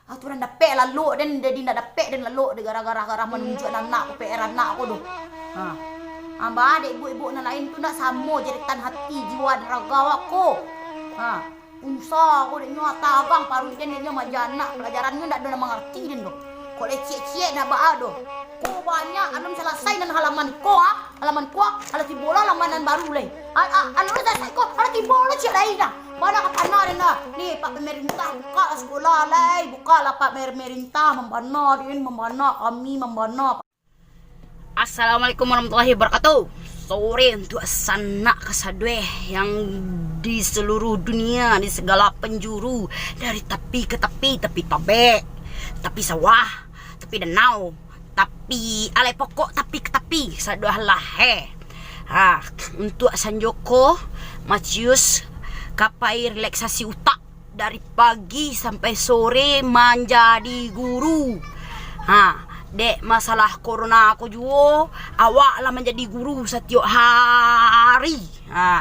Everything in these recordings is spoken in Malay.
Aturan dapet lalu dan jadi nak dapet dan lalu gara-gara menunjuk anak PR anak aku doh. Amba adik ibu-ibu yang lain tu nak sama jeritan hati jiwa dan raga aku. Unsa aku dia nyata abang paru dia majana pelajarannya ndak ada mengerti den doh. Kok lecek-cek nak ba doh. Ko banyak anum selesai dan halaman ko ala ti bola halaman baru leh. Anu selesai ko ala ti bola cek lain dah. Mana kapana din na. Ni Pak Pemerintah buka sekolah leh. Buka lah Pak Pemerintah membana kami membana. Assalamualaikum warahmatullahi wabarakatuh. Sore untuk sanak kasadwe yang di seluruh dunia, di segala penjuru, dari tepi ke tepi, tepi tobek, tepi sawah, tepi danau, tepi alai pokok, tepi ke tepi, saduah lahe. Untuk Sanjoko, Macius, kapai relaksasi utak dari pagi sampai sore menjadi guru. Dek masalah corona aku juga awak lah menjadi guru setiap hari.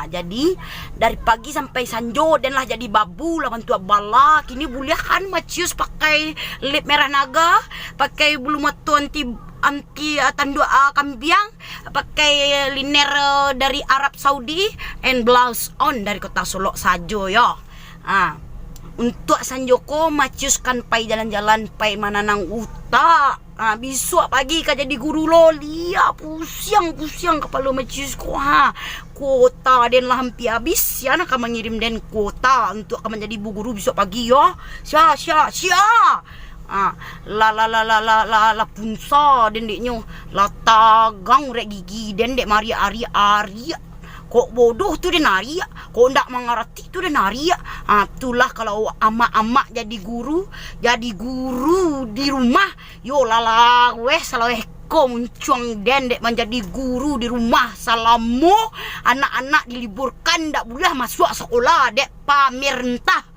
Jadi dari pagi sampai sanjo dan lah jadi babu lah bantu bala. Kini boleh kan Macius pakai lip merah naga, pakai bulu mata anti tandu kambiang, pakai liner dari Arab Saudi and blouse on dari kota Solo sajo ya. Untuk Sanjoko Macius kan pai jalan-jalan pai mana nang utak. Besok pagi kan jadi guru lolia pusing kepala Macius ko Kuota den lah hampir habis ya nak mengirim den kuota untuk akan menjadi bu guru besok pagi ya. Sia. La punsa den deknyo la tagang rek gigi den dek mari ari. Kok bodoh tu dia nari, kok ndak mengerti tu dia nari. Itulah kalau amak-amak jadi guru di rumah. Yo lala weh salaweh ko muncuang den dek menjadi guru di rumah salamu. Anak-anak diliburkan ndak boleh masuk sekolah dek pamerintah.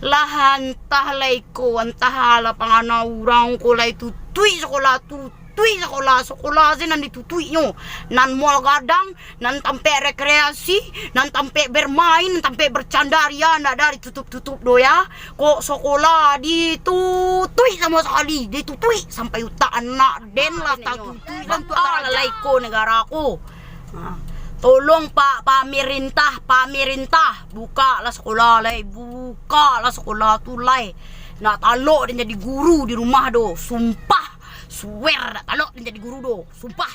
Lah entah laiko entah lah pangana urang ko lai tutui sekolah sekolah sih nan ditutui nyo nan mall gadang nan tampe rekreasi nan tampe bermain nan tampe bercandaria ndak dari tutup do ya kok sekolah ditutui sama sekali ditutui sampai utak anak den lah tak tutui dan tu laiko negara aku. Tolong Pak Pemerintah buka lah sekolah tu lai nak talok dan jadi guru di rumah do sumpah swear nak talok dan jadi guru do sumpah